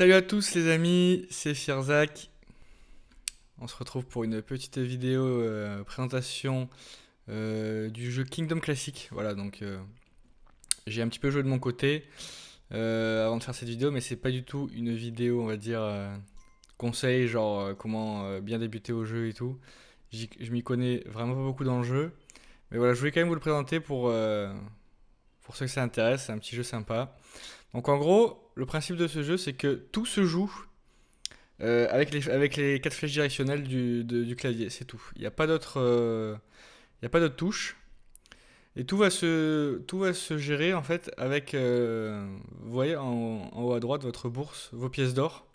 Salut à tous les amis, c'est Firzak. On se retrouve pour une petite vidéo présentation du jeu Kingdom Classic. Voilà, donc j'ai un petit peu joué de mon côté avant de faire cette vidéo, mais c'est pas du tout une vidéo, on va dire, conseil, genre comment bien débuter au jeu et tout. Je m'y connais vraiment pas beaucoup dans le jeu, mais voilà, je voulais quand même vous le présenter pour ceux que ça intéresse, c'est un petit jeu sympa. Donc en gros, le principe de ce jeu, c'est que tout se joue avec les quatre flèches directionnelles du clavier, c'est tout. Il y a pas d'autres touches. Et tout va se gérer en fait avec, vous voyez en haut à droite, votre bourse, vos pièces d'or.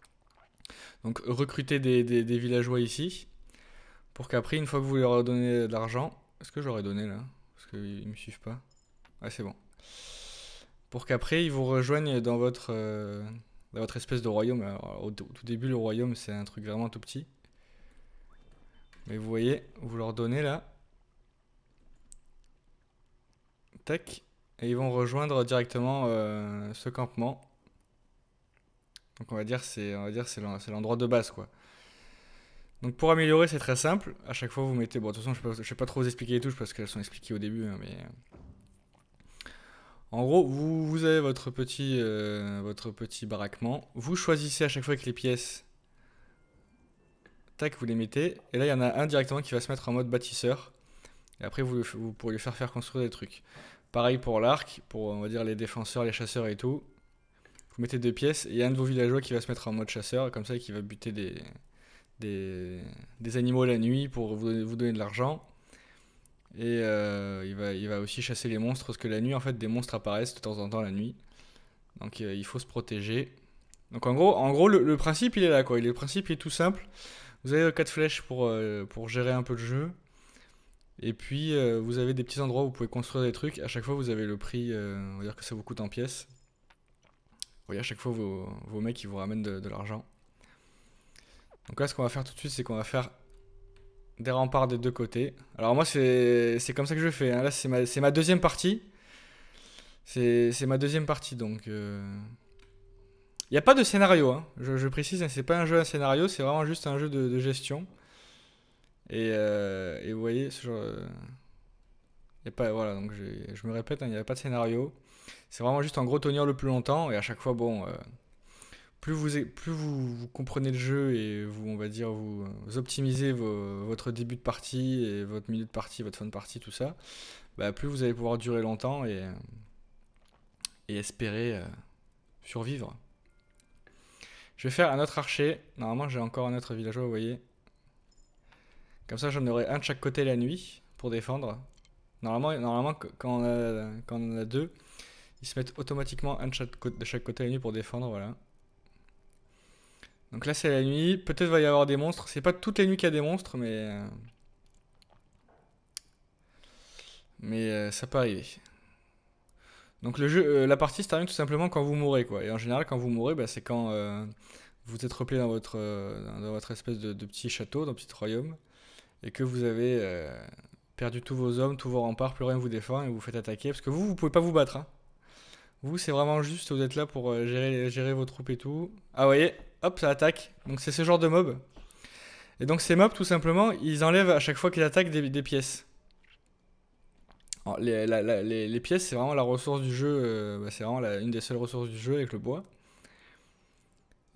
Donc recrutez des villageois ici, pour qu'après, une fois que vous leur donnez de l'argent, est-ce que j'aurais donné là? Parce qu'ils me suivent pas. Ouais, c'est bon. Pour qu'après, ils vous rejoignent dans votre espèce de royaume. Alors, au tout début, le royaume, c'est un truc vraiment tout petit. Mais vous voyez, vous leur donnez là. Tac. Et ils vont rejoindre directement ce campement. Donc on va dire c'est l'endroit de base quoi. Donc pour améliorer c'est très simple. À chaque fois vous mettez, bon de toute façon je vais pas trop vous expliquer les touches parce qu'elles sont expliquées au début, hein, mais en gros vous avez votre petit baraquement. Vous choisissez à chaque fois avec les pièces. Tac, vous les mettez. Et là il y en a un directement qui va se mettre en mode bâtisseur. Et après vous pourriez faire construire des trucs. Pareil pour l'arc, pour on va dire les défenseurs, les chasseurs et tout. Vous mettez deux pièces et il y a un de vos villageois qui va se mettre en mode chasseur, comme ça, qui va buter des animaux la nuit pour vous donner de l'argent. Et il va aussi chasser les monstres, parce que la nuit, en fait, des monstres apparaissent de temps en temps la nuit. Donc il faut se protéger. Donc en gros le principe, il est là, quoi. Le principe, il est tout simple. Vous avez 4 flèches pour gérer un peu le jeu. Et puis, vous avez des petits endroits où vous pouvez construire des trucs. À chaque fois, vous avez le prix, on va dire que ça vous coûte en pièces. Vous voyez, à chaque fois, vos mecs, ils vous ramènent de l'argent. Donc là, ce qu'on va faire tout de suite, c'est qu'on va faire des remparts des deux côtés. Alors moi, c'est comme ça que je fais, hein. Là, c'est ma deuxième partie. C'est ma deuxième partie, donc... Il n'y a pas de scénario, hein. Je précise, hein, c'est pas un jeu à scénario, c'est vraiment juste un jeu de gestion. Et vous voyez, ce genre... y a pas, voilà, donc je me répète, hein, il n'y a pas de scénario. C'est vraiment juste en gros tenir le plus longtemps, et à chaque fois, bon... plus vous comprenez le jeu et vous, on va dire, vous optimisez votre début de partie et votre milieu de partie, votre fin de partie, tout ça, bah, plus vous allez pouvoir durer longtemps et espérer survivre. Je vais faire un autre archer. Normalement, j'ai encore un autre villageois, vous voyez. Comme ça, j'en aurai un de chaque côté la nuit pour défendre. Normalement quand on en a deux, ils se mettent automatiquement un de chaque côté la nuit pour défendre, voilà. Donc là c'est la nuit, peut-être va y avoir des monstres, c'est pas toutes les nuits qu'il y a des monstres mais ça peut arriver. Donc le jeu, la partie se termine tout simplement quand vous mourrez quoi. Et en général quand vous mourrez, bah, c'est quand vous êtes replié dans votre espèce de petit château, dans un petit royaume, et que vous avez perdu tous vos hommes, tous vos remparts, plus rien vous défend et vous vous faites attaquer. Parce que vous pouvez pas vous battre, hein. Vous c'est vraiment juste, vous êtes là pour gérer vos troupes et tout. Ah vous voyez, hop ça attaque. Donc c'est ce genre de mob. Et donc ces mobs, tout simplement, ils enlèvent à chaque fois qu'ils attaquent des pièces. Alors, les pièces, c'est vraiment la ressource du jeu, bah, c'est vraiment une des seules ressources du jeu avec le bois.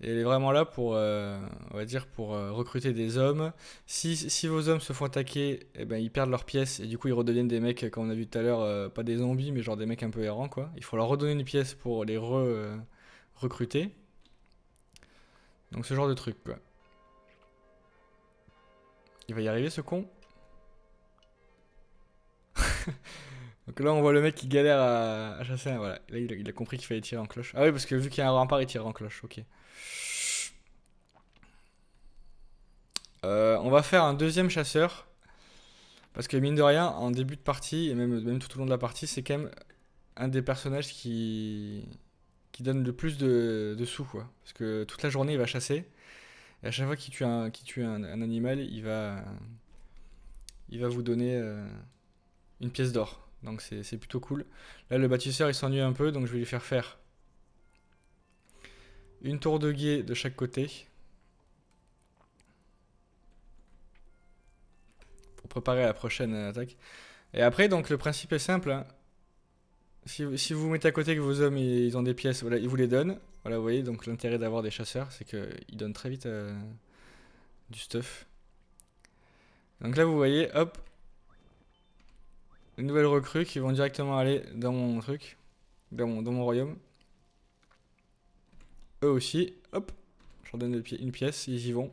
Et elle est vraiment là pour, on va dire, pour recruter des hommes. Si vos hommes se font attaquer, eh ben, ils perdent leurs pièces et du coup ils redeviennent des mecs, comme on a vu tout à l'heure, pas des zombies, mais genre des mecs un peu errants, quoi. Il faut leur redonner une pièce pour les recruter. Donc ce genre de truc, quoi. Il va y arriver ce con. Donc là, on voit le mec qui galère à chasser. Voilà. Là, il a compris qu'il fallait tirer en cloche. Ah oui, parce que vu qu'il y a un rempart, il tire en cloche. Ok. On va faire un deuxième chasseur. Parce que mine de rien, en début de partie, et même tout au long de la partie, c'est quand même un des personnages qui donne le plus de sous, quoi. Parce que toute la journée, il va chasser. Et à chaque fois qu'il tue un animal, il va vous donner une pièce d'or. Donc c'est plutôt cool. Là, le bâtisseur, il s'ennuie un peu, donc je vais lui faire une tour de guet de chaque côté. Pour préparer la prochaine attaque. Et après, donc le principe est simple, hein. Si vous mettez à côté que vos hommes ils ont des pièces, voilà, ils vous les donnent. Voilà, vous voyez, donc l'intérêt d'avoir des chasseurs, c'est qu'ils donnent très vite du stuff. Donc là, vous voyez, hop, une nouvelle recrue qui vont directement aller dans mon truc, dans mon royaume. Eux aussi, hop, je leur donne une pièce, ils y vont.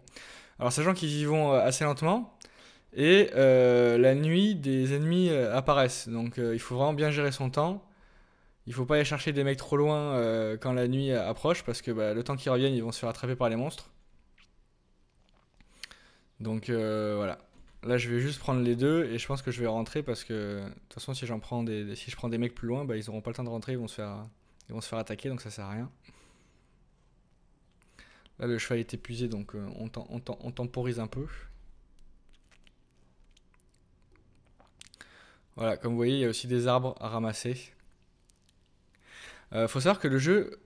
Alors, sachant qu'ils y vont assez lentement, et la nuit, des ennemis apparaissent. Donc, il faut vraiment bien gérer son temps. Il faut pas aller chercher des mecs trop loin quand la nuit approche, parce que le temps qu'ils reviennent, ils vont se faire attraper par les monstres. Donc voilà. Là, je vais juste prendre les deux et je pense que je vais rentrer parce que de toute façon, si je prends des mecs plus loin, ils auront pas le temps de rentrer, ils vont se faire attaquer, donc ça sert à rien. Là, le cheval est épuisé, donc on temporise un peu. Voilà, comme vous voyez, il y a aussi des arbres à ramasser. Faut savoir que le jeu,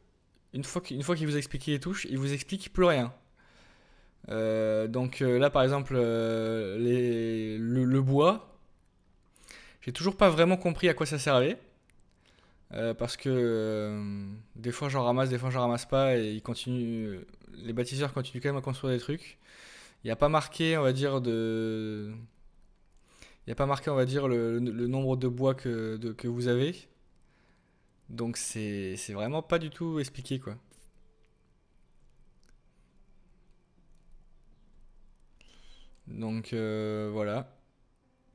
une fois qu'il vous explique les touches, il vous explique plus rien. Donc là, par exemple, le bois, j'ai toujours pas vraiment compris à quoi ça servait. Parce que des fois j'en ramasse, des fois j'en ramasse pas, et les bâtisseurs continuent quand même à construire des trucs. Il n'y a pas marqué, on va dire, il y a pas marqué, on va dire, le nombre de bois que vous avez. Donc c'est vraiment pas du tout expliqué, quoi. Donc voilà.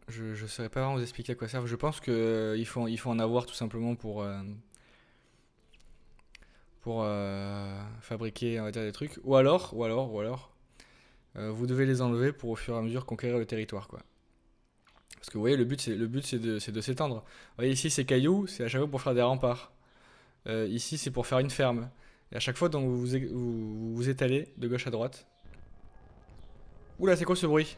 Je ne saurais pas vraiment vous expliquer à quoi ça servent. Je pense qu'il faut en avoir tout simplement pour fabriquer, on va dire, des trucs. Ou alors, vous devez les enlever pour au fur et à mesure conquérir le territoire, quoi. Parce que vous voyez, le but c'est de s'étendre. Vous voyez ici ces cailloux, c'est à chaque fois pour faire des remparts. Ici c'est pour faire une ferme. Et à chaque fois donc vous étalez de gauche à droite. Oula, c'est quoi ce bruit?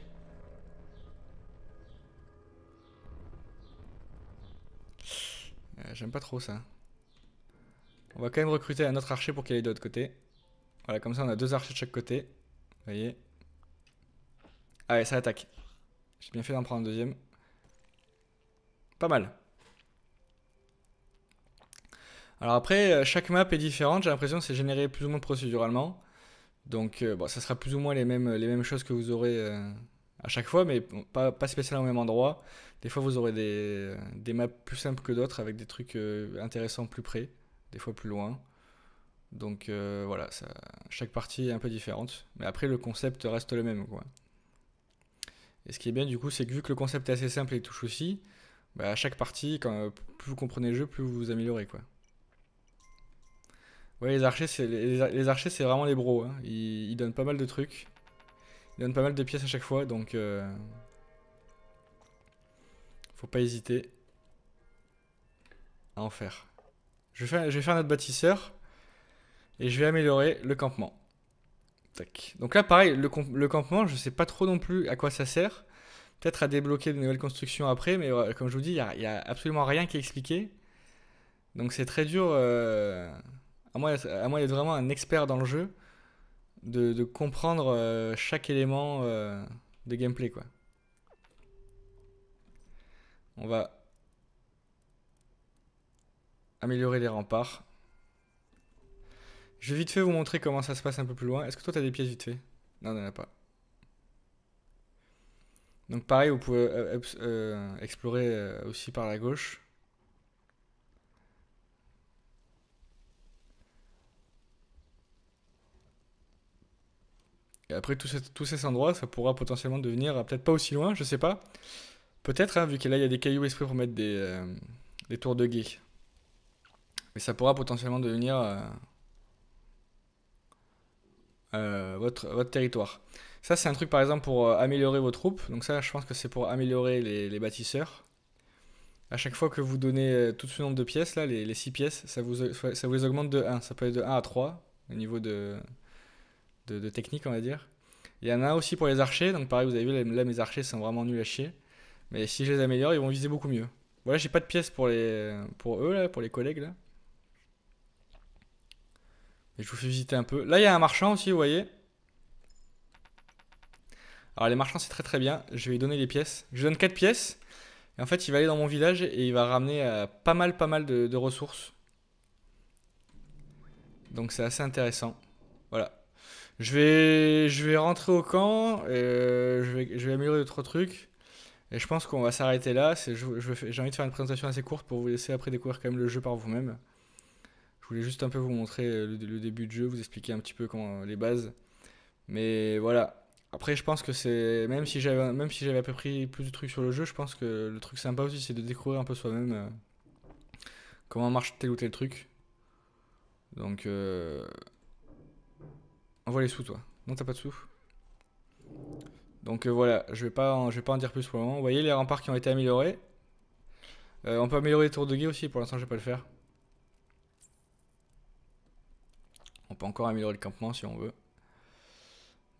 J'aime pas trop ça. On va quand même recruter un autre archer pour qu'il aille de l'autre côté. Voilà, comme ça on a deux archers de chaque côté. Vous voyez. Allez, ça attaque. J'ai bien fait d'en prendre un deuxième. Pas mal. Alors après, chaque map est différente. J'ai l'impression que c'est généré plus ou moins procéduralement. Donc bon, ça sera plus ou moins les mêmes choses que vous aurez à chaque fois, mais bon, pas spécialement au même endroit. Des fois, vous aurez des maps plus simples que d'autres avec des trucs intéressants plus près, des fois plus loin. Donc voilà, chaque partie est un peu différente. Mais après, le concept reste le même, quoi. Et ce qui est bien du coup, c'est que vu que le concept est assez simple et les touches aussi, à chaque partie, plus vous comprenez le jeu, plus vous vous améliorez, quoi. Ouais, les archers, c'est vraiment les bros, hein. Ils donnent pas mal de trucs. Ils donnent pas mal de pièces à chaque fois, donc faut pas hésiter à en faire. Je vais faire notre bâtisseur et je vais améliorer le campement. Tac. Donc là, pareil, le campement, je sais pas trop non plus à quoi ça sert. Peut-être à débloquer de nouvelles constructions après, mais comme je vous dis, il y a absolument rien qui est expliqué. Donc c'est très dur, à moins d'être vraiment un expert dans le jeu, de comprendre chaque élément de gameplay, quoi. On va améliorer les remparts. Je vais vite fait vous montrer comment ça se passe un peu plus loin. Est-ce que toi, tu as des pièces vite fait? Non, t'en as pas. Donc pareil, vous pouvez explorer aussi par la gauche. Et après, tous ces endroits, ça pourra potentiellement devenir, peut-être pas aussi loin, je sais pas. Peut-être, hein, vu que là, il y a des cailloux exprès pour mettre des tours de guet. Mais ça pourra potentiellement devenir votre territoire. Ça, c'est un truc, par exemple, pour améliorer vos troupes. Donc ça, je pense que c'est pour améliorer les bâtisseurs. À chaque fois que vous donnez tout ce nombre de pièces, là, les 6 pièces, ça vous les augmente de 1. Ça peut être de 1 à 3 au niveau de technique, on va dire. Il y en a aussi pour les archers. Donc pareil, vous avez vu, là, mes archers sont vraiment nuls à chier. Mais si je les améliore, ils vont viser beaucoup mieux. Voilà, j'ai pas de pièces pour eux, là, pour les collègues, là. Et je vous fais visiter un peu. Là, il y a un marchand aussi, vous voyez. Alors les marchands, c'est très très bien. Je vais lui donner les pièces. Je lui donne 4 pièces. Et en fait, il va aller dans mon village et il va ramener pas mal de ressources. Donc c'est assez intéressant. Voilà. Je vais rentrer au camp. Je vais améliorer d'autres trucs. Et je pense qu'on va s'arrêter là. J'ai envie de faire une présentation assez courte pour vous laisser après découvrir quand même le jeu par vous-même. Je voulais juste un peu vous montrer le début de jeu, vous expliquer un petit peu comment les bases. Mais voilà. Après, je pense que c'est même si j'avais à peu près plus de trucs sur le jeu, je pense que le truc sympa aussi, c'est de découvrir un peu soi-même comment marche tel ou tel truc. Donc, envoie les sous, toi. Non, t'as pas de sous. Donc voilà, je vais pas en dire plus pour le moment. Vous voyez les remparts qui ont été améliorés. On peut améliorer les tours de guet aussi. Pour l'instant, je vais pas le faire. On peut encore améliorer le campement si on veut.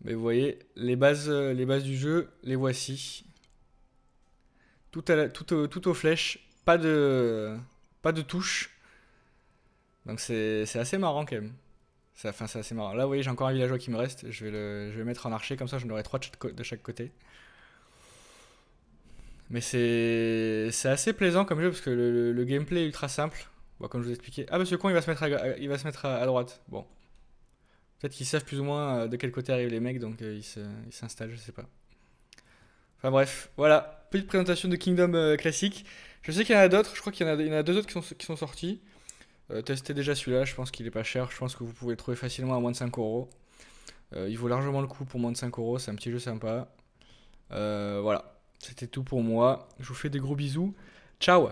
Mais vous voyez, les bases du jeu, les voici. Tout aux flèches, pas de touche. Donc c'est assez marrant quand même. Enfin, c'est assez marrant. Là, vous voyez, j'ai encore un villageois qui me reste. Je vais le mettre en archer, comme ça j'en aurai 3 de chaque côté. Mais c'est assez plaisant comme jeu parce que le gameplay est ultra simple. Bon, comme je vous ai expliqué. Ah, bah ce con, il va se mettre à droite. Bon. Peut-être qu'ils savent plus ou moins de quel côté arrivent les mecs, donc ils s'installent, je sais pas. Enfin bref, voilà. Petite présentation de Kingdom classique. Je sais qu'il y en a d'autres, je crois il y en a deux autres qui sont sortis. Testez déjà celui-là, je pense qu'il est pas cher. Je pense que vous pouvez le trouver facilement à moins de 5 euros. Il vaut largement le coup pour moins de 5 euros, c'est un petit jeu sympa. Voilà, c'était tout pour moi. Je vous fais des gros bisous. Ciao!